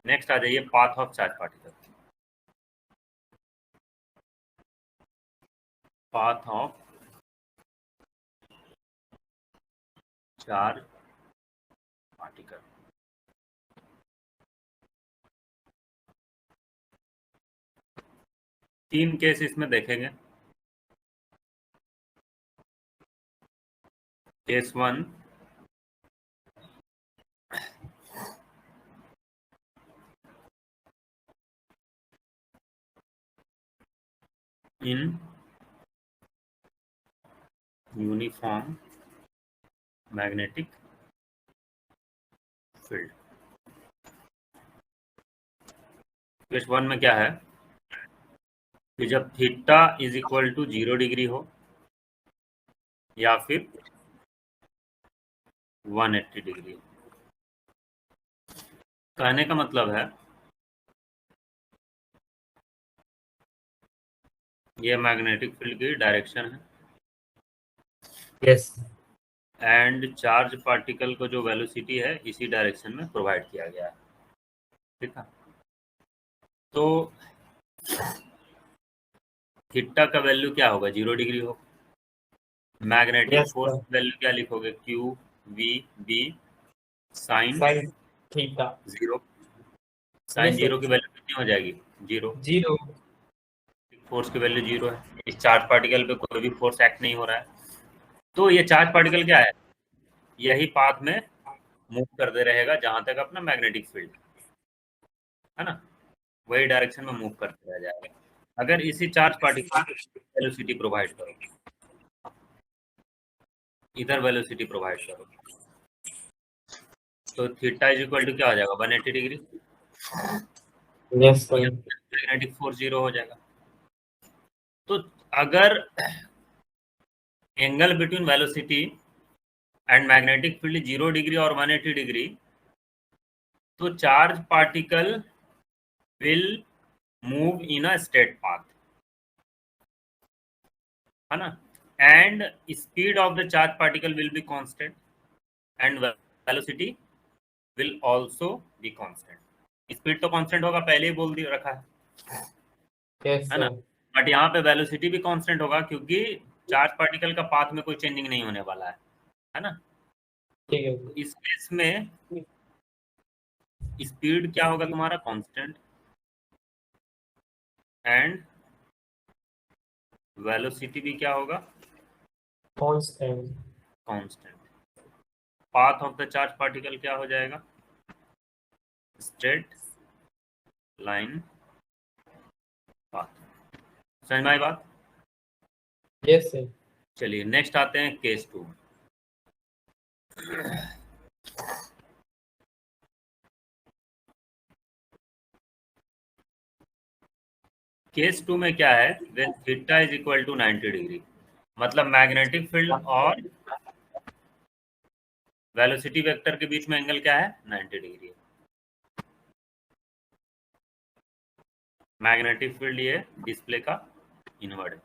Next आ जाइए path of charge particle. Path of charge particle. तीन केस इसमें देखेंगे। Case 1, in uniform magnetic field. Case 1 में क्या है कि जब theta is equal to 0 degree हो या फिर 180 डिग्री हो। कहने का मतलब है ये मैग्नेटिक फील्ड की डायरेक्शन है। यस। एंड चार्ज पार्टिकल को जो वेलोसिटी है इसी डायरेक्शन में प्रोवाइड किया गया है। ठीक है, तो थीटा का वैल्यू क्या होगा, 0 डिग्री होगा। Magnetic yes force sir. Value क्या लिखोगे, Q V B sine sine theta. 0। Sine yes sir. 0 की वैल्यू कितनी हो जाएगी, 0। 0। फोर्स की वैल्यू 0 है। इस चार्ज पार्टिकल पे कोई भी फोर्स एक्ट नहीं हो रहा है, तो ये चार्ज पार्टिकल क्या है, यही पाथ में मूव करते रहेगा जहां तक अपना मैग्नेटिक फील्ड है ना, वही डायरेक्शन में मूव करते रह जाएगा। अगर इसी चार्ज पार्टिकल वेलोसिटी प्रोवाइड करो, इधर वेलोसिटी प्रोवाइड करो, तो थीटा इज इक्वल टू क्या हो जाएगा, 180 degree. Yes sir. Magnetic force 0 हो जाएगा। तो अगर angle between velocity and magnetic field 0 degree और 180 डिग्री, तो charge particle will move in a straight path, है ना, and speed of the charge particle will be constant and velocity will also be constant. Speed तो constant होगा, पहले ही बोल दिया रखा यस है ना, सर। बट यहाँ पे वेलोसिटी भी कांस्टेंट होगा क्योंकि चार्ज पार्टिकल का पाथ में कोई चेंजिंग नहीं होने वाला है ना। ठीक है। तो इस केस में स्पीड क्या होगा तुम्हारा, कांस्टेंट, एंड वेलोसिटी भी क्या होगा, constant. Constant. Path of the charge particle क्या हो जाएगा, स्ट्रेट लाइन पाथ। समझ में आई बात। Yes sir. चलिए नेक्स्ट आते हैं केस 2। केस 2 में क्या है, when theta is equal to 90 degree, मतलब मैग्नेटिक फील्ड और वेलोसिटी वेक्टर के बीच में एंगल क्या है, 90 डिग्री है। मैग्नेटिक फील्ड ये डिस्प्ले का इनवर्ड है।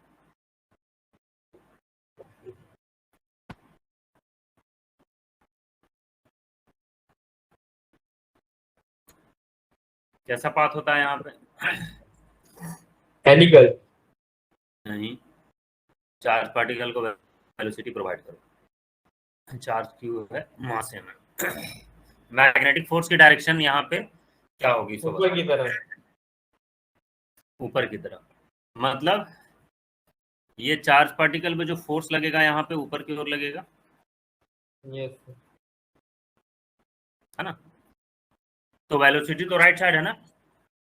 कैसा पाथ होता है यहाँ पे, हेलिकल। नहीं, चार्ज पार्टिकल को वेलोसिटी प्रोवाइड करो, चार्ज क्यू है, मास है। मैग्नेटिक फोर्स की डायरेक्शन यहाँ पे क्या होगी, सो ऊपर की तरफ। ऊपर की तरफ, मतलब ये चार्ज पार्टिकल में जो फोर्स लगेगा यहाँ पे ऊपर की ओर लगेगा, यस सर। है ना। तो वेलोसिटी तो राइट साइड है ना,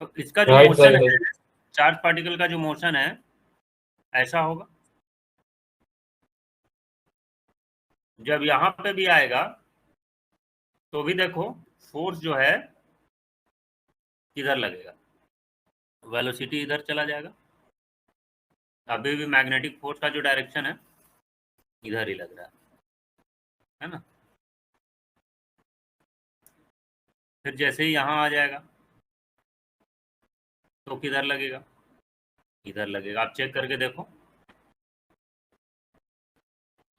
तो इसका जो राइट मोशन साइड है, है। चार्ज पार्टिकल का जो मोशन है ऐसा होगा। जब यहाँ पे भी आएगा तो भी देखो फोर्स जो है किधर लगेगा, वेलोसिटी इधर चला जाएगा। अभी भी मैग्नेटिक फोर्स का जो डायरेक्शन है इधर ही लग रहा है ना। फिर जैसे ही यहाँ आ जाएगा तो किधर लगेगा, इधर लगेगा। आप चेक करके देखो,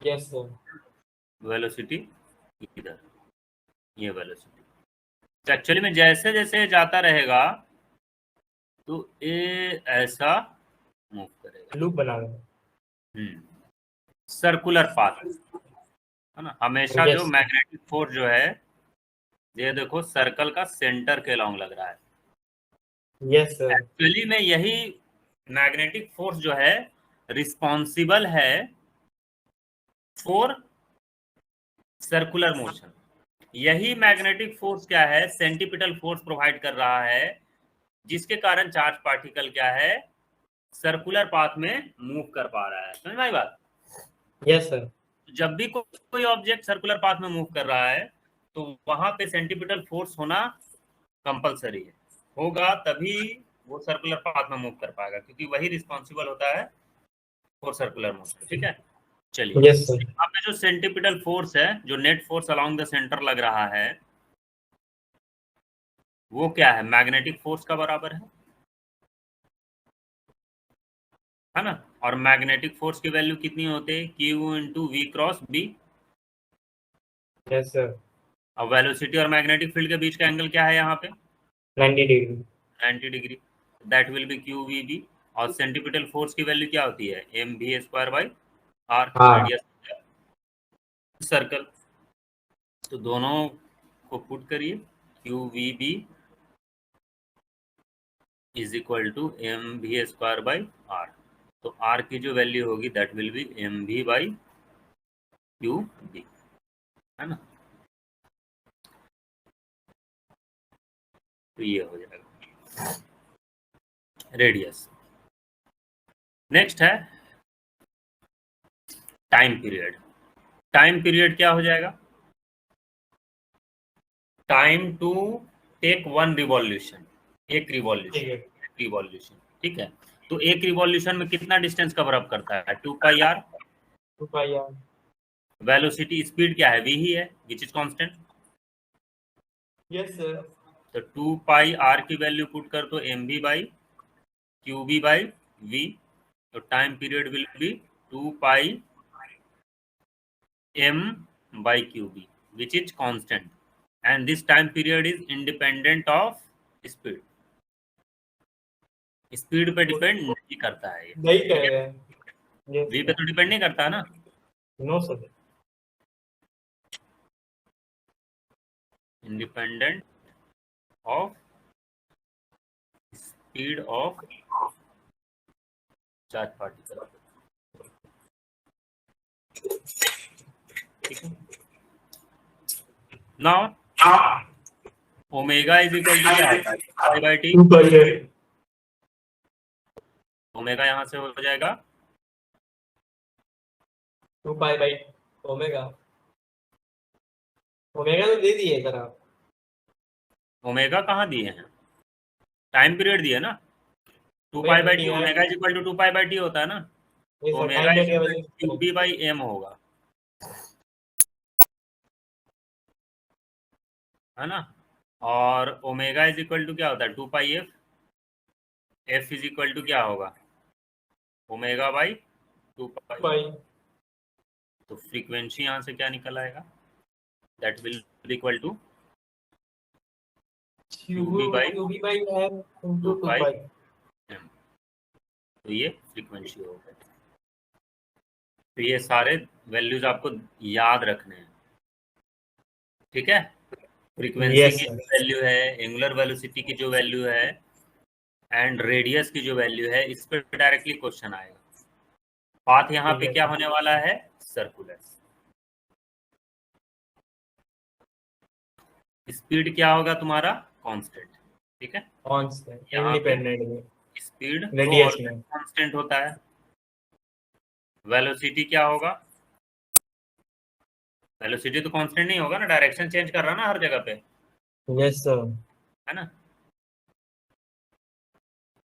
यस सर। वेलोसिटी इधर, ये वेलोसिटी, तो एक्चुअली में जैसे जैसे जाता रहेगा तो ये ऐसा मूव करेगा, लूप बना रहे सर्कुलर पाथ है ना। हमेशा जो यस मैग्नेटिक फोर्स जो है, ये देखो सर्कल का सेंटर के अलॉन्ग लग रहा है। यस सर एक्चुअली में यही मैग्नेटिक फोर्स जो है रिस्पॉन्सिबल है फॉर सर्कुलर मोशन। यही मैग्नेटिक फोर्स क्या है, सेंटीपिटल फोर्स प्रोवाइड कर रहा है, जिसके कारण चार्ज पार्टिकल क्या है, सर्कुलर पाथ में मूव कर पा रहा है। समझ में आई बात? यस सर जब भी कोई ऑब्जेक्ट सर्कुलर पाथ में मूव कर रहा है तो वहां पे सेंटीपिटल फोर्स होना कंपलसरी है, होगा तभी वो सर्कुलर पाथ में मूव कर पाएगा, क्योंकि वही रिस्पॉन्सिबल होता है फॉर सर्कुलर मोशन। ठीक है, चलिए यस सर यहाँ पे जो सेंटीपिटल फोर्स है, जो net force along the centre लग रहा है, वो क्या है, मैग्नेटिक फोर्स का बराबर है ना। और मैग्नेटिक फोर्स की वैल्यू कितनी होती है, Q into V cross B. Yes sir अब वेलोसिटी और मैग्नेटिक फील्ड के बीच का एंगल क्या है यहाँ पे, 90 degree 90 degree, that will be Q V B. और सेंटीपिटल फोर्स की वैल्यू क्या होती है, M V square by R, हाँ रेडियस सर्कल। तो दोनों को पुट करिए, Q V B is equal to M V square by R. तो आर की जो वैल्यू होगी that will be M V by Q B, है ना। तो ये हो जाएगा रेडियस। नेक्स्ट है टाइम पीरियड। टाइम पीरियड क्या हो जाएगा, time to take one revolution, एक ठीक है रिवॉल्यूशन। ठीक है, तो एक रिवॉल्यूशन में कितना डिस्टेंस कवर अप करता है, 2 pi R. 2 pi R velocity speed क्या है, v ही है, which is constant. Yes sir तो 2 पाई आर की वैल्यू पुट कर तो M V by Q B by V. तो time period will be 2 pi m by qb, which is constant, and this time period is independent of speed। Speed पे depend नहीं करता है ये, नहीं ठीक कह है, रहे हैं यस v पे सर तो डिपेंड नहीं करता ना। No sir independent of speed of charge particle. ठीक है, now omega is equal to क्या होता है, pi by T. 2 pi R omega यहाँ से हो जाएगा 2 पाई बाई ओमेगा ओमेगा तो दे दिए सर आप ओमेगा कहाँ दिए हैं, टाइम पीरियड दिए ना, 2 pi by T, omega is equal to 2 pi by T होता है ना। नहीं तो sir omega time is period equal वजह टू से क्यू बी बाई एम होगा, है ना। और ओमेगा इज इक्वल टू क्या होता है, 2 pi F. F is equal to क्या होगा, ओमेगा बाई 2 पाई। पाई तो फ्रीक्वेंसी यहाँ से क्या निकल आएगा, that will be equal to Q B by Q B by R 2 into 2 pi pi M. तो ये फ्रीक्वेंसी होगा। तो ये सारे वैल्यूज आपको याद रखने हैं, ठीक है। फ्रीक्वेंसी यस की सर जो वैल्यू है, एंगुलर वेलोसिटी की जो वैल्यू है, एंड रेडियस की जो वैल्यू है, इस पर डायरेक्टली क्वेश्चन आएगा। पाथ यहाँ ठीक पे है क्या होने वाला है, सर्कुलर। स्पीड क्या होगा तुम्हारा, कांस्टेंट। ठीक है, कांस्टेंट यहाँ पे इंडिपेंडेंट में स्पीड तो रेडियस ऑलवेज में कांस्टेंट होता है। वेलोसिटी क्या होगा, वेलोसिटी तो कांस्टेंट नहीं होगा ना, डायरेक्शन चेंज कर रहा ना हर जगह पे, यस सर है ना।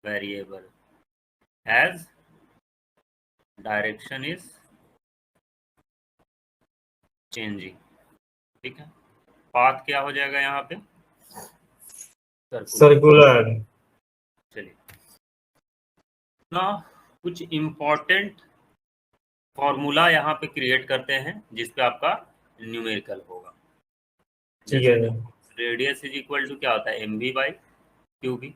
Variable as direction is changing. ठीक है, पाथ क्या हो जाएगा यहाँ पे, सर्कुलर। सर्कुलर चलिए ना, कुछ इम्पोर्टेंट फॉर्मूला यहाँ पे क्रिएट करते हैं जिसपे आपका न्यूमेरिकल होगा। ठीक जैसे है रेडियस इज इक्वल टू क्या होता है, M V by Q B.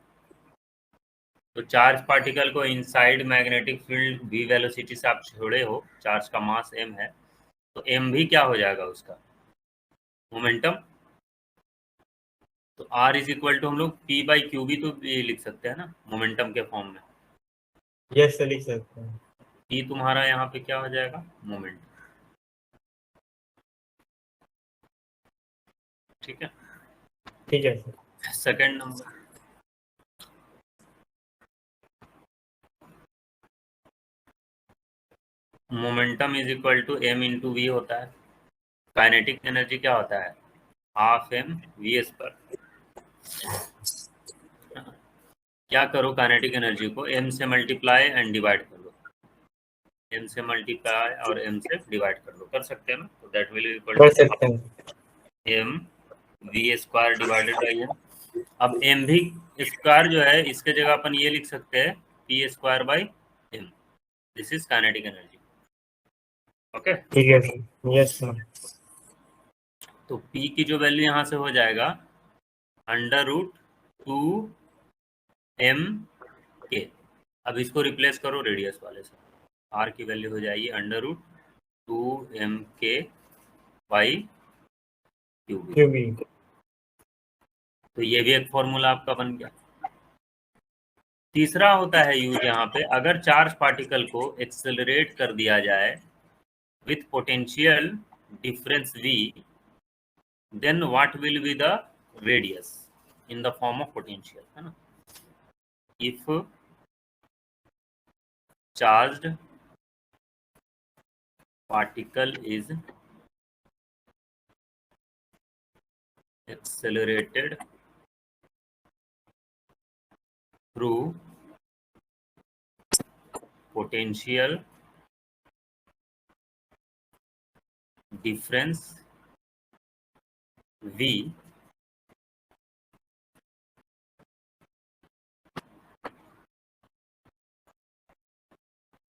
तो चार्ज पार्टिकल को inside magnetic field V velocity से आप छोड़े हो, चार्ज का मास m है, तो एम भी क्या हो जाएगा उसका, मोमेंटम। तो r इज इक्वल टू हम लोग p बाई क्यू भी तो ये लिख सकते हैं ना मोमेंटम के फॉर्म में। यस सर, लिख सकते हैं। p तुम्हारा यहाँ पे क्या हो जाएगा, मोमेंट। ठीक है, ठीक है sir. Second number, momentum is equal to m into V होता है। काइनेटिक एनर्जी क्या होता है, हाफ m वी स्क्वायर। क्या करो, काइनेटिक एनर्जी को m से मल्टीप्लाई एंड डिवाइड कर दो, m से मल्टीप्लाई और m से डिवाइड कर दो, कर सकते हैं ना। तो दैट विल इक्वल कर टू सकते हैं। m V square divided by m। अब m भी स्क्वायर जो है, इसके जगह अपन ये लिख सकते हैं p square by m। This is kinetic energy. Okay, ठीक है सर। Yes sir. तो p की जो वैल्यू यहाँ से हो जाएगा अंडर रूट 2m k। अब इसको रिप्लेस करो रेडियस वाले से, r की वैल्यू हो जाएगी under root 2m k by Q B. Q B. तो ये भी एक फॉर्मूला आपका बन गया। तीसरा होता है यूज यहाँ पे, अगर चार्ज पार्टिकल को एक्सेलरेट कर दिया जाए with potential difference v, then what will be the radius in the form of potential, है ना। If charged particle is accelerated through potential difference V,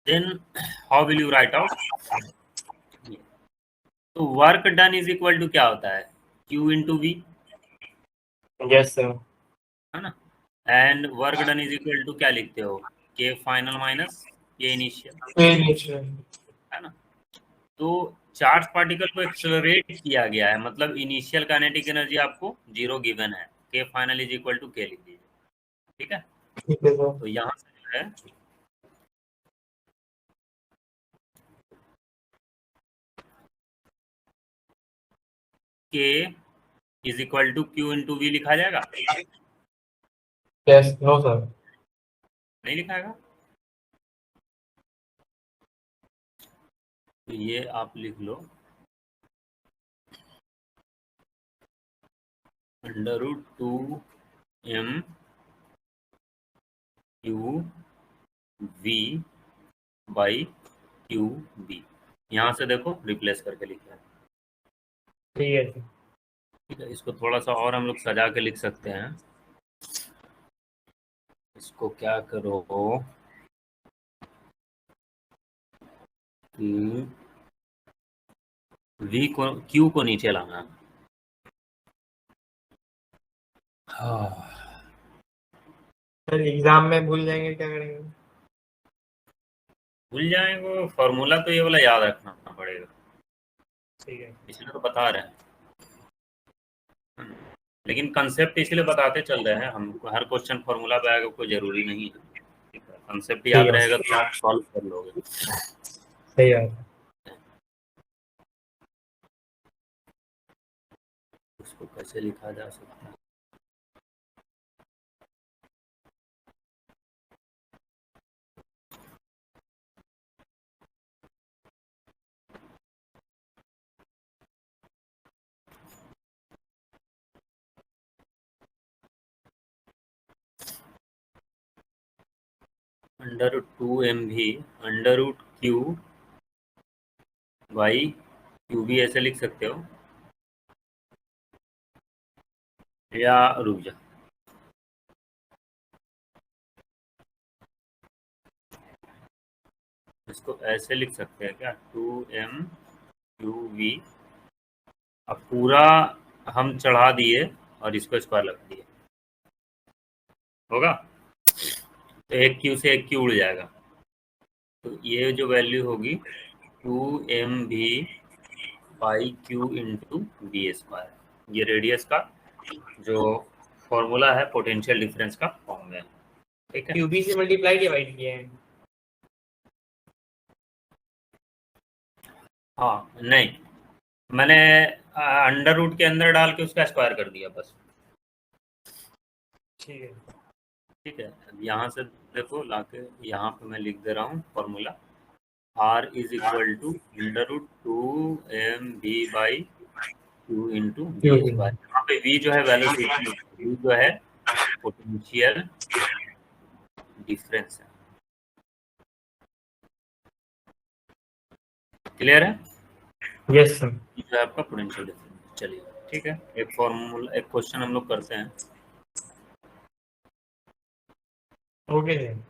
then how will you write out? तो work done is equal to क्या होता है, Q into V, yes sir. है ना। And work done is equal to क्या लिखते हो, K final minus K initial, है ना। तो चार्ज पार्टिकल को एक्सेलरेट किया गया है, मतलब इनिशियल काइनेटिक एनर्जी आपको 0 गिवन है, K final is equal to K लिख दीजिए। ठीक है, ठीक है सर। तो यहाँ से जो है K is equal to Q into V लिखा जाएगा, यस, नो सर। नहीं लिखाएगा। तो ये आप लिख लो under root 2m Q V by Q B. यहाँ से देखो रिप्लेस करके लिखा है। ठीक है सर। ठीक है, इसको थोड़ा सा और हम लोग सजा के लिख सकते हैं। इसको क्या करो कि v को q को नीचे लाना। सर एग्जाम में भूल जाएंगे, क्या करेंगे? भूल जाएंगे, फॉर्मूला तो ये वाला याद रखना पड़ेगा, ठीक है। इसलिए तो बता रहे हैं। लेकिन कंसेप्ट इसलिए बताते चल रहे हैं, हम हर क्वेश्चन फॉर्मूला पे आएगा कोई जरूरी नहीं है। कंसेप्ट याद ठीक है। रहेगा तो आप सॉल्व कर लोगे। सही है। उसको कैसे लिखा जा सकता है, अंडर रूट 2m भी under root Q by Q भी ऐसे लिख सकते हो, या रुक जा, इसको ऐसे लिख सकते हैं क्या, 2m क्यू वी। अब पूरा हम चढ़ा दिए और इसको स्क्वायर लगा दिया, होगा। तो एक क्यू से एक क्यू उड़ जाएगा, तो ये जो वैल्यू होगी 2mv by Q into B square, ये रेडियस का जो फॉर्मूला है पोटेंशियल डिफरेंस का फॉर्म में, ठीक है। क्यूबी से मल्टीप्लाई डिवाइड किया है। हाँ नहीं, मैंने अंडर रूट के अंदर डाल के उसका स्क्वायर कर दिया बस, ठीक है। ठीक है। अब यहाँ से देखो लाके यहाँ पे मैं लिख दे रहा हूँ formula, R is equal to under root 2mv by Q into B square. यहाँ पे v जो है वेलोसिटी, v जो है पोटेंशियल डिफरेंस है। क्लियर है? Yes sir. ये जो है आपका पोटेंशियल डिफरेंस। चलिए ठीक है, एक फॉर्मूला, एक क्वेश्चन हम लोग करते हैं। Okay sir.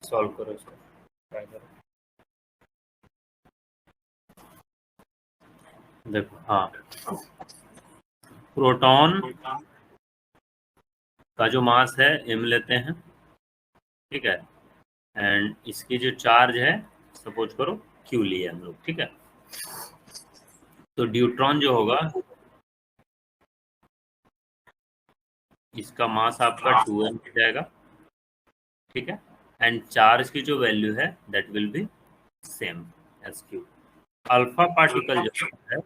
सॉल्व करो इसको, ट्राई करो। देखो हाँ, प्रोटॉन का जो मास है m लेते हैं, ठीक है, एंड इसकी जो चार्ज है सपोज करो q लिए हम लोग, ठीक है। तो ड्यूट्रॉन जो होगा, इसका मास आपका 2m हो जाएगा, ठीक है, एंड चार्ज की जो वैल्यू है that will be same as q। Alpha particle जो है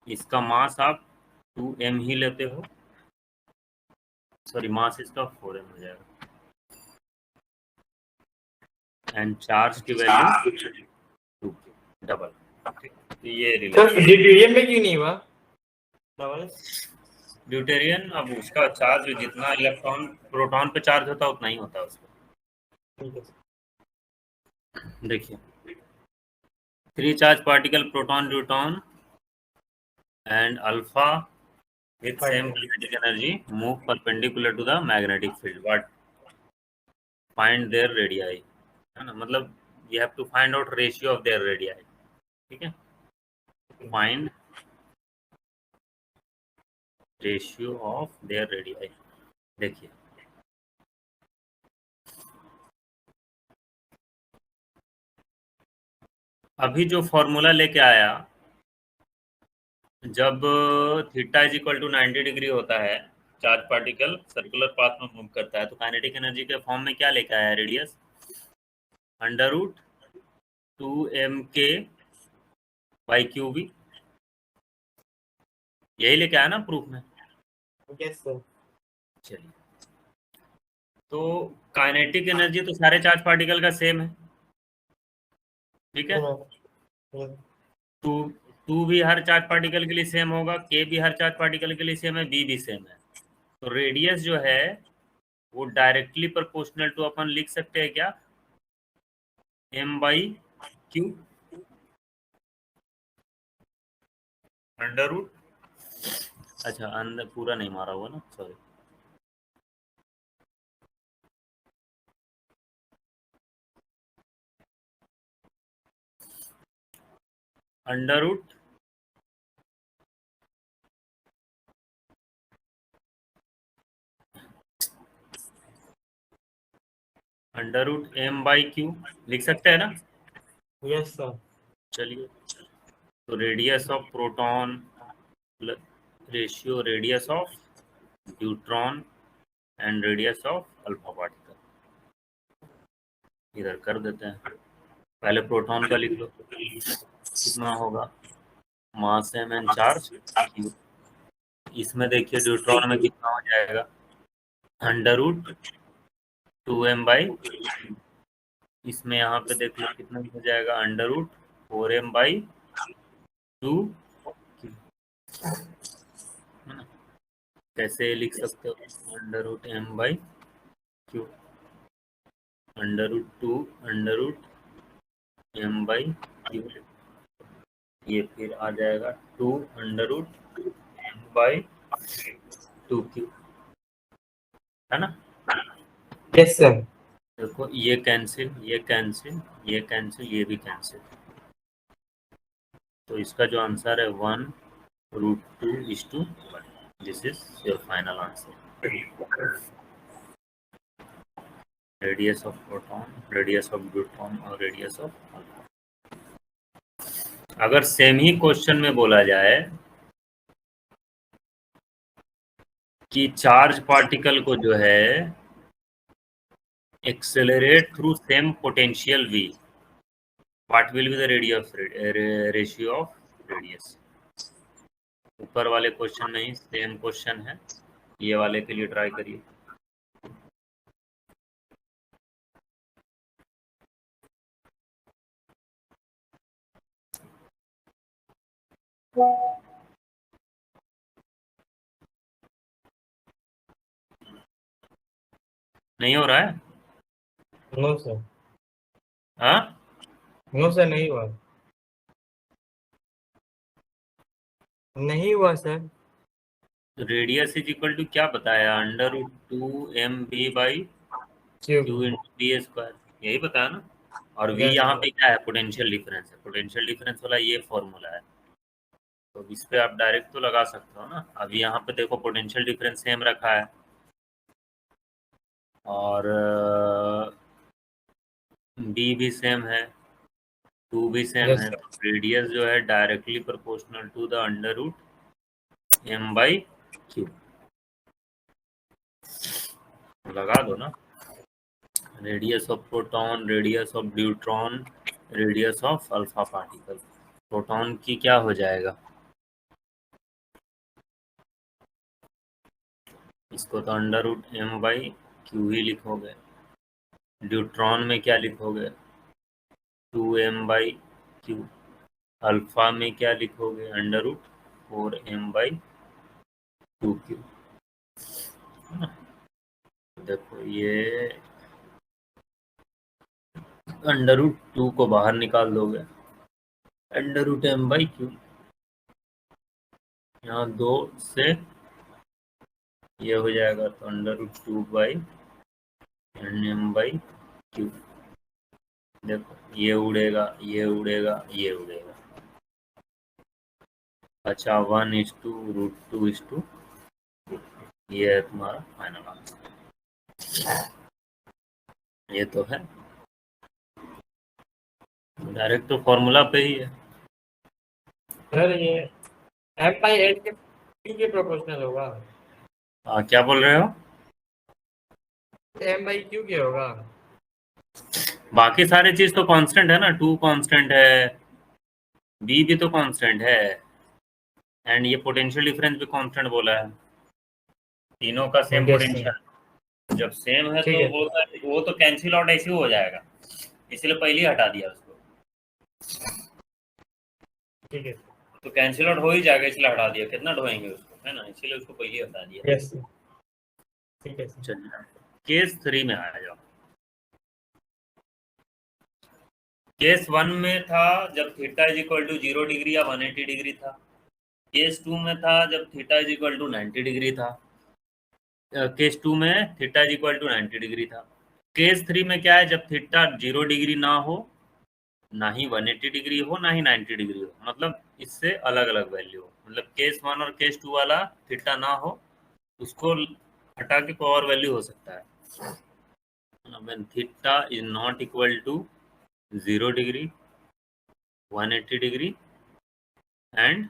इसका मास आप 2m ही लेते हो, सॉरी मास इसका 4m हो जाएगा, एंड चार्ज की वैल्यू 2 डबल, ठीक। तो ये सर रिलेशन, ड्यूटेरियम में क्यों नहीं हुआ डबल? ड्यूटेरियन अब उसका चार्ज जितना इलेक्ट्रॉन प्रोटॉन पे चार्ज होता है उतना ही होता है उसका। ठीक है। देखिए 3 charge particle proton deuteron and alpha with same kinetic energy move perpendicular to the magnetic field, what find their radii, है ना, मतलब you have to find out ratio of their radii, ठीक है। find ratio of their radii। देखिए अभी जो formula लेके आया, जब theta is equal to 90 degree होता है, चार्ज पार्टिकल सर्कुलर पाथ में मूव करता है, तो काइनेटिक एनर्जी के फॉर्म में क्या लेके आया है, radius under root 2mk by Q B, यही लेके आया ना प्रूफ में। Yes sir. चलिए, तो काइनेटिक एनर्जी तो सारे चार्ज पार्टिकल का सेम है, ठीक है। टू टू भी हर चार्ज पार्टिकल के लिए सेम होगा, के भी हर चार्ज पार्टिकल के लिए सेम है, बी भी सेम है। तो रेडियस जो है वो डायरेक्टली प्रोपोर्शनल टू अपन लिख सकते हैं क्या, m by Q under root, अच्छा अंदर पूरा नहीं मारा हुआ ना, sorry, under root under root m by Q लिख सकते हैं ना। Yes sir. चलिए, तो radius of proton ratio radius of neutron and radius of alpha particle, इधर कर देते हैं। पहले प्रोटॉन का लिख लो, कितना होगा, मास m एंड चार्ज q। इसमें देखिए न्यूट्रॉन में कितना हो जाएगा, अंडर रूट 2m बाई, इसमें यहाँ पे देख लो कितना हो जाएगा, अंडर रूट 4m बाई 2, कैसे लिख सकते हो, under root m by Q, under root 2 under root m by Q, ये फिर आ जाएगा 2 under root m by 2 Q, है ना? Yes sir. देखो ये कैंसिल, ये कैंसिल, ये कैंसिल, ये भी कैंसिल। तो इसका जो आंसर है 1√2:1। This is your final answer. Radius of proton, radius of neutron और रेडियस ऑफ अल्फा। अगर सेम ही क्वेश्चन में बोला जाए कि चार्ज पार्टिकल को जो है accelerate through same potential v, what will be the ratio of radius? ऊपर वाले क्वेश्चन में ही सेम क्वेश्चन है, ये वाले के लिए ट्राई करिए। नहीं हो रहा है? नो सर, हाँ, नो सर, नहीं हुआ, नहीं हुआ सर। रेडियस इज इक्वल टू क्या बताया? √2mv/q cube. Into D square, यही बताया ना? और v यस यहाँ सर। पे क्या है? पोटेंशियल डिफरेंस है। पोटेंशियल डिफरेंस वाला ये फॉर्मूला है, तो इस पे आप डायरेक्ट तो लगा सकते हो ना। अब यहाँ पे देखो पोटेंशियल डिफरेंस सेम रखा है और b भी सेम है, 2 भी सेम यस है, सर। तो रेडियस जो है directly proportional to the √m/q। लगा दो ना। Radius of proton, radius of neutron, radius of alpha particle. Proton की क्या हो जाएगा? इसको तो √m/q ही लिखोगे। न्यूट्रॉन में क्या लिखोगे? 2m/q। अल्फा में क्या लिखोगे? √4m/2q। देखो ये √2 को बाहर निकाल दोगे, √m/q, यहाँ 2 से ये हो जाएगा, तो √2/nm/q। देखो ये उड़ेगा, ये उड़ेगा, ये उड़ेगा। अच्छा 1:√2:2, ये है तुम्हारा फाइनल आंसर। ये तो है डायरेक्ट, तो फॉर्मूला पे ही है। सर ये m/8 के प्रोपोर्शनल होगा। क्या बोल रहे हो? m/q के होगा। बाकी सारी चीज तो कांस्टेंट है ना, 2 कांस्टेंट है, बी भी तो कांस्टेंट है, एंड ये पोटेंशियल डिफरेंस भी कांस्टेंट बोला है। तीनों का सेम यस सर। पोटेंशियल। जब सेम है ठीक तो है। वो तो कैंसिल आउट ऐसे ही हो जाएगा, इसलिए पहले ही हटा दिया उसको। ठीक है। तो कैंसिल आउट हो ही जाएगा, इसलिए हटा दिया। कितना ढोएंगे उसको, है ना, इसीलिए उसको पहले ही हटा दिया। Yes sir. ठीक है सर। चलिए केस 3 में आ जाओ। केस 1 में था जब theta is equal to 0 degree या 180 डिग्री था। केस 2 में था जब theta is equal to 90 degree था। केस 2 में theta is equal to 90 degree था। केस 3 में क्या है? जब थीटा 0 डिग्री ना हो, ना ही 180 डिग्री हो, ना ही 90 डिग्री हो, मतलब इससे अलग अलग वैल्यू हो। मतलब केस 1 और केस 2 वाला थीटा ना हो, उसको हटा के कोई और वैल्यू हो सकता है। when theta is not equal to 0 degree, 180 degree and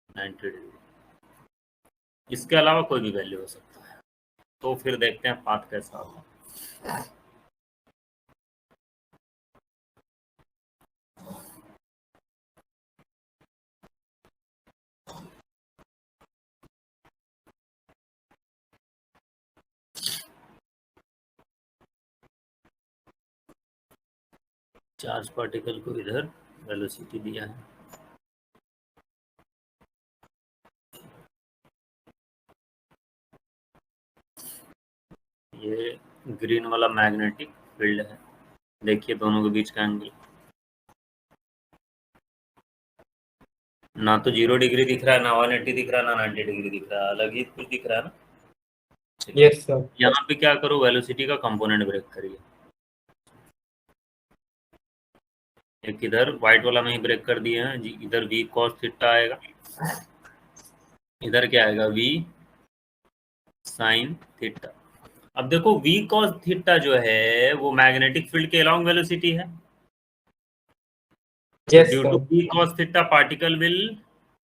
90 degree, इसके अलावा कोई भी वैल्यू हो सकता है। तो फिर देखते हैं पाथ कैसा होगा। चार्ज पार्टिकल को इधर वेलोसिटी दिया है, ये ग्रीन वाला मैग्नेटिक फील्ड है। देखिए दोनों के बीच का एंगल, ना तो 0 डिग्री दिख रहा है, ना 180 दिख रहा है, ना 90 डिग्री दिख रहा है, अलग ही कुछ दिख रहा है ना। Yes sir. यहाँ पे क्या करो, वेलोसिटी का कंपोनेंट ब्रेक करिए। एक इधर व्हाइट वाला में ही ब्रेक कर दिए हैं जी, इधर v cos थीटा आएगा, इधर क्या आएगा v sin थीटा। अब देखो v cos थीटा जो है वो मैग्नेटिक फील्ड के अलोंग वेलोसिटी है, तो yes due to sir. v cos theta particle will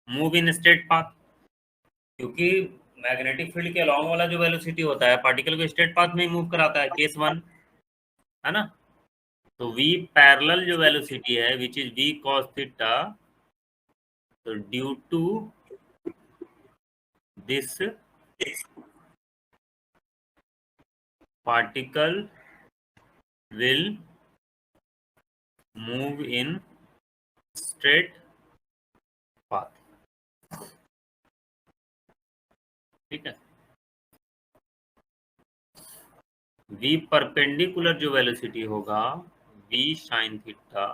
move in straight path, क्योंकि मैग्नेटिक फील्ड के अलोंग वाला जो वेलोसिटी होता है पार्टिकल को स्ट्रेट पाथ में ही मूव कराता है, केस 1 है ना। तो v पैरेलल जो वेलोसिटी है which is v cos theta, तो due to this particle will move in straight path, ठीक है। v परपेंडिकुलर जो वेलोसिटी होगा v sin थीटा,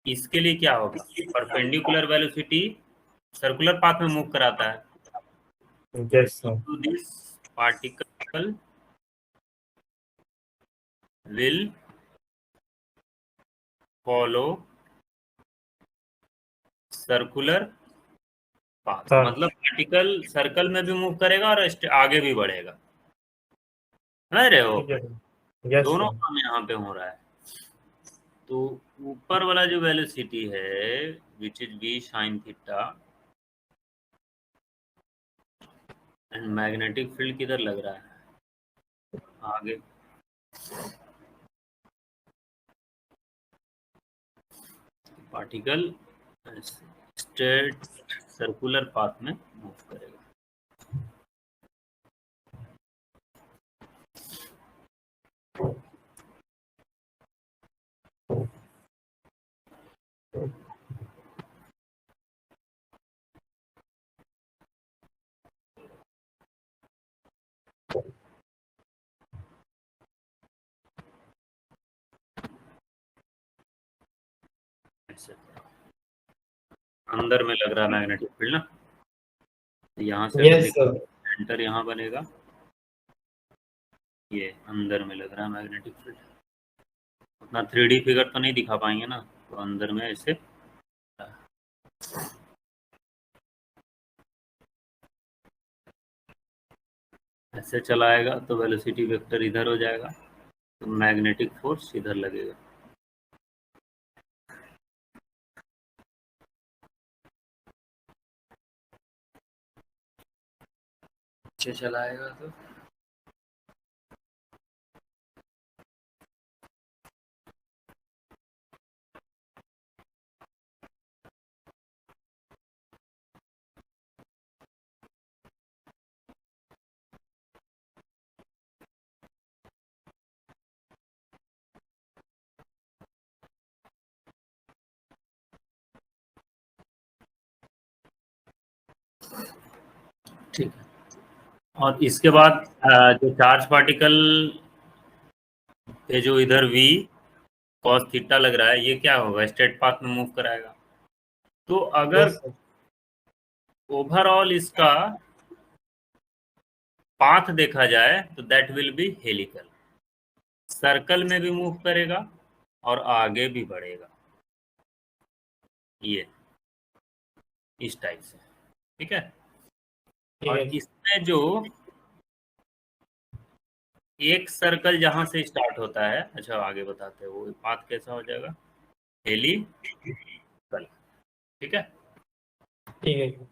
इसके लिए क्या होगा, परपेंडिकुलर वेलोसिटी सर्कुलर पाथ में मूव कराता है, yes sir. To this particle will follow circular path, हाँ। मतलब पार्टिकल सर्कल में भी मूव करेगा और आगे भी बढ़ेगा, समझ रहे हो, ठीक है। यस दोनों सर। काम यहाँ पे हो रहा है। तो ऊपर वाला जो वेलोसिटी है which is v sin theta, and magnetic field किधर लग रहा है आगे, पार्टिकल स्ट्रेट सर्कुलर पाथ में मूव करेगा। ऐसे अंदर में लग रहा है मैग्नेटिक फील्ड ना, तो यहाँ से अगर यस देखो सर। सेंटर यहाँ बनेगा, ये अंदर में लग रहा है मैग्नेटिक फील्ड, उतना 3D फिगर तो नहीं दिखा पाएंगे ना, तो अंदर में ऐसे ऐसे चलाएगा तो वेलोसिटी वेक्टर इधर हो जाएगा, तो मैग्नेटिक फोर्स इधर लगेगा। अच्छे चलाएगा तो ठीक है। और इसके बाद जो चार्ज पार्टिकल पे जो इधर v cos थीटा लग रहा है, ये क्या होगा, स्ट्रेट पाथ में मूव कराएगा। तो अगर यस सर। ओवरऑल इसका पाथ देखा जाए तो that will B helical, circle में भी मूव करेगा और आगे भी बढ़ेगा, ये इस टाइप से, ठीक है। ठीक और है। इसमें जो एक सर्कल जहां से स्टार्ट होता है, अच्छा आगे बताते हैं वो पाथ कैसा हो जाएगा, हेलिकल, ठीक है। ठीक है।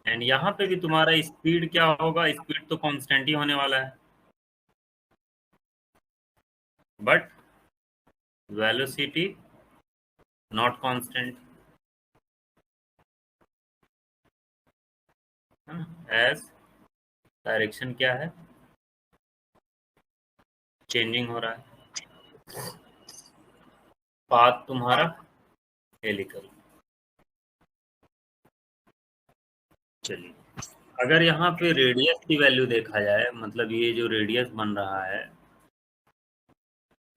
एंड यहाँ पे भी तुम्हारा स्पीड क्या होगा, स्पीड तो कांस्टेंट ही होने वाला है, but velocity not constant, as direction क्या है, चेंजिंग हो रहा है, पाथ तुम्हारा हेलिकल। चलिए, अगर यहाँ पे रेडियस की वैल्यू देखा जाए, मतलब ये जो रेडियस बन रहा है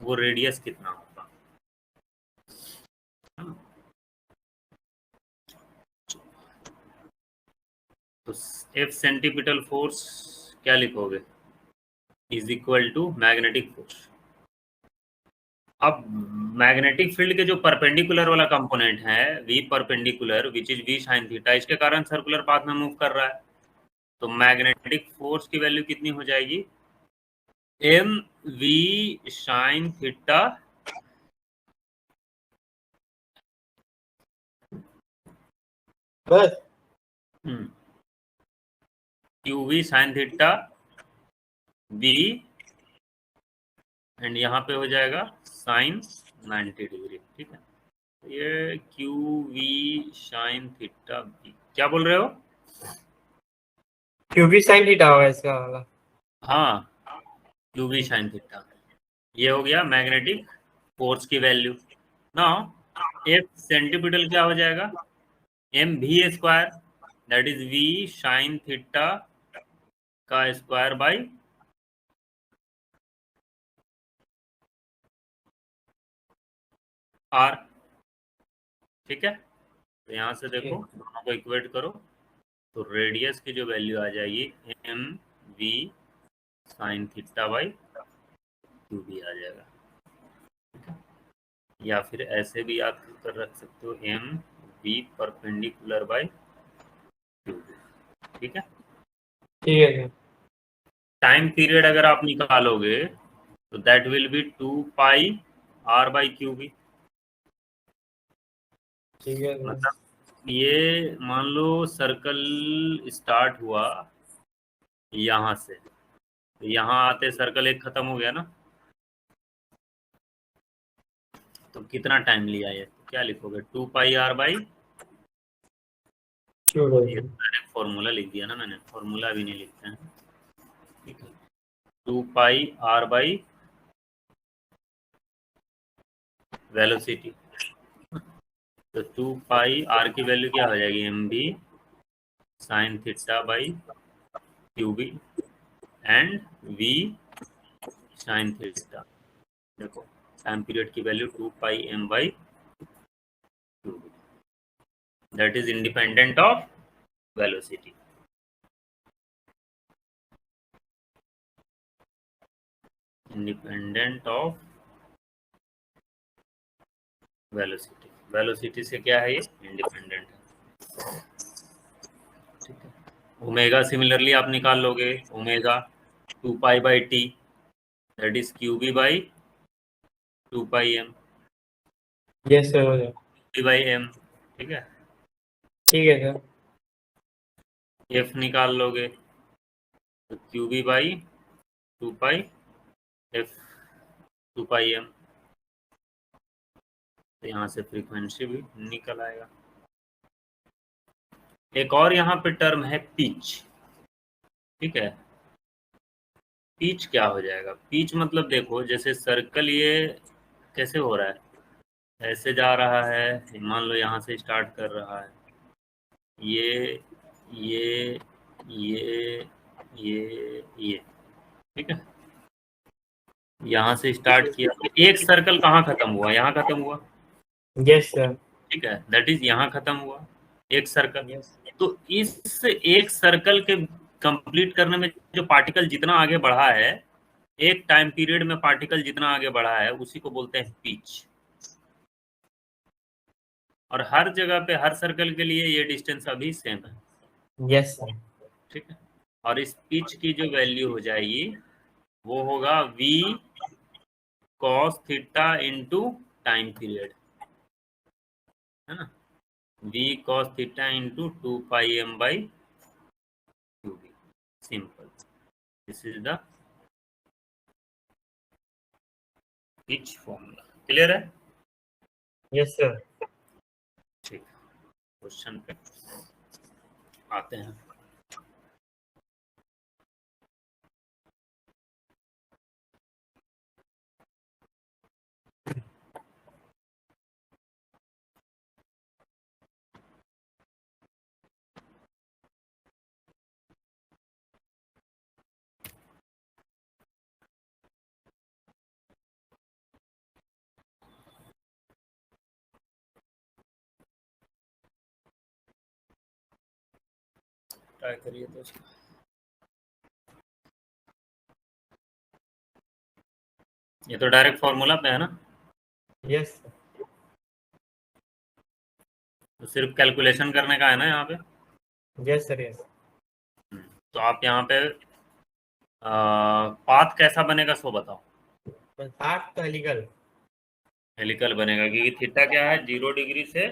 वो रेडियस कितना होगा, तो एफ सेंटीपिटल फोर्स क्या लिखोगे? Is equal to magnetic force. अब मैग्नेटिक फील्ड के जो परपेंडिकुलर वाला कंपोनेंट है V perpendicular which is V sine theta, इसके कारण सर्कुलर पाथ में मूव कर रहा है, तो मैग्नेटिक फोर्स की वैल्यू कितनी हो जाएगी? एम वी साइन थीटा बस Q V sine theta B, and यहाँ पे हो जाएगा साइन 90 डिग्री। ठीक है, ये Q V sine theta B, क्या बोल रहे हो? क्यूबी साइन थीटा होगा इसका वाला। हाँ, क्यू वी साइन थीटा, ये हो गया मैग्नेटिक फोर्स की वैल्यू। नाउ एफ सेंटीपिटल क्या हो जाएगा? M V square, that is V sine theta का स्क्वायर बाई आर। ठीक है, तो यहाँ से देखो दोनों को इक्वेट करो, तो रेडियस की जो वैल्यू आ जाएगी M V sine theta by Q B आ जाएगा। ठीक है, या फिर ऐसे भी आप कर रख सकते हो M V perpendicular by Q B. ठीक है, ठीक है सर। टाइम पीरियड अगर आप निकालोगे तो that will be 2 pi R by Q B. ठीक है सर। मतलब ये मान लो सर्कल स्टार्ट हुआ यहाँ से, तो यहाँ आते सर्कल एक खत्म हो गया ना, तो कितना टाइम लिया ये? क्या लिखोगे? 2 पाई आर बाई, ये फॉर्मूला लिख दिया ना मैंने, फॉर्मूला भी नहीं लिखते हैं। ठीक है, 2 पाई आर बाई वेलोसिटी, तो 2 पाई आर की वैल्यू क्या हो जाएगी? M B sine theta by Q B and V sine theta. देखो टाइम पीरियड की value 2 pi M by Q B, that is independent of velocity. Independent of velocity, velocity से क्या है? ये इंडिपेंडेंट है। ठीक है, ओमेगा सिमिलरली आप निकाल लोगे, omega 2 pi by T, that is Q B by 2 pi M, yes sir, हो जाएगा। B by M. ठीक है, ठीक है सर। एफ निकाल लोगे तो Q B by 2 pi F 2 pi M, तो यहाँ से फ्रीक्वेंसी भी निकल आएगा। एक और यहाँ पे टर्म है पिच। ठीक है, पिच क्या हो जाएगा? पिच मतलब देखो जैसे सर्कल ये कैसे हो रहा है, ऐसे जा रहा है, मान लो यहाँ से स्टार्ट कर रहा है, ये ये ये ये। ठीक है, यहाँ से स्टार्ट किया तो एक सर्कल कहाँ खत्म हुआ? यहाँ खत्म हुआ। Yes sir. ठीक है, दैट इज यहाँ खत्म हुआ एक सर्कल। यस। तो इस एक सर्कल के कंप्लीट करने में जो पार्टिकल जितना आगे बढ़ा है, एक टाइम पीरियड में पार्टिकल जितना आगे बढ़ा है, उसी को बोलते हैं पिच। और हर जगह पे हर सर्कल के लिए ये डिस्टेंस अभी सेम है। Yes sir. ठीक है, और इस पिच की जो वैल्यू हो जाएगी वो होगा v cos theta into time period, है ना, v cos theta into 2 pi m by Q B. Simple, this is the pitch formula. Clear है? Yes sir. ठीक, क्वेश्चन पे आते हैं। ट्राई करिए तो ये तो डायरेक्ट फॉर्मूला पे है ना, यस सर। तो सिर्फ कैलकुलेशन करने का है ना यहाँ पे। Yes sir yes. तो आप यहाँ पे पाथ कैसा बनेगा सो बताओ। Path helical. हेलिकल बनेगा क्योंकि थीटा क्या है, 0 डिग्री से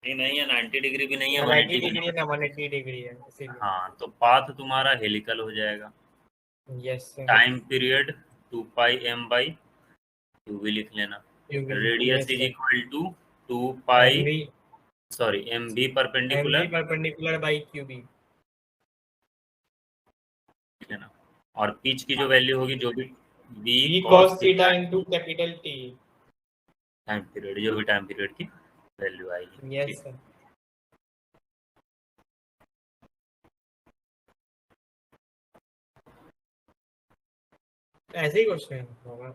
भी नहीं है, 90 डिग्री भी नहीं है, 90 180 भी डिग्री नहीं है ना 180 डिग्री है है। इसीलिए। हाँ, तो पाथ तुम्हारा हेलिकल हो जाएगा। Yes sir. Time period 2πm/2v लिख लेना। Radius yes is sir. Equal to 2π, M V. Sorry M B M V perpendicular perpendicular by Q B. लेना। और पिच की जो वैल्यू होगी, जो भी B V cos cos theta theta into capital T. Time period, जो भी time period की वैल्यू आएगी। यस ठीक, सर। ऐसे ही क्वेश्चन होगा।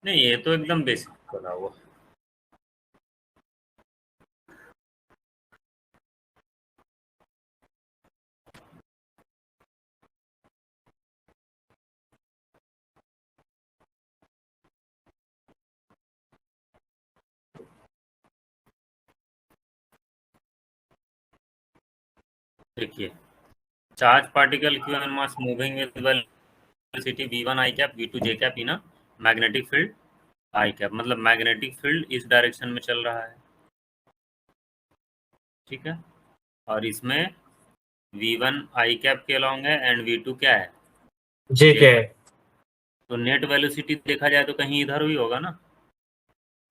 नहीं ये तो एकदम बेसिक बना हुआ। देखिए, charge particle Q and mass moving with velocity v1 i cap v2 j cap in a magnetic field I cap, मतलब मैग्नेटिक फील्ड इस डायरेक्शन में चल रहा है। ठीक है, और इसमें v1 आई कैप के अलॉन्ग है एंड v2 क्या है, जे j क्या है। कैप। तो नेट वेलोसिटी देखा जाए तो कहीं इधर ही होगा ना,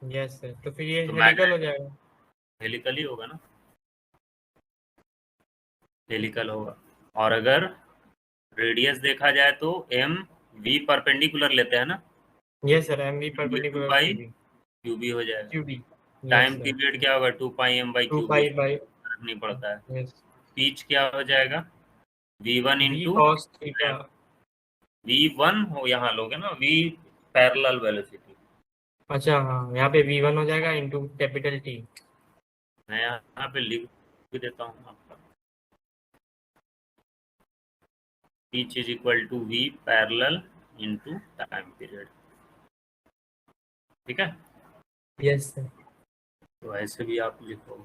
यस सर, तो फिर ये तो हेलिकल हो मैग्नेट जाएगा। हेलिकल ही होगा ना, हेलिकल होगा। और अगर रेडियस देखा जाए तो एम वी परपेंडिकुलर लेते हैं ना, यस सर, एम वी ये two perpendicular pi Q B. Q B हो जाएगा। Q B. Yes time sir. Period क्या होगा, 2πm/क्यू बी, 2 पाई बाई। फर्क नहीं पड़ता है। यस। पीच क्या हो जाएगा, v1 we into cos theta. v1 हो, यहाँ लोगे ना v पैरेलल वेलोसिटी। अच्छा हाँ, यहाँ पे वी वन हो जाएगा इंटू कैपिटल टी। मैं यहाँ पे लिख भी देता हूँ आपका, pitch is equal to v parallel into time period. ठीक है, यस सर। तो ऐसे भी आप लिखो।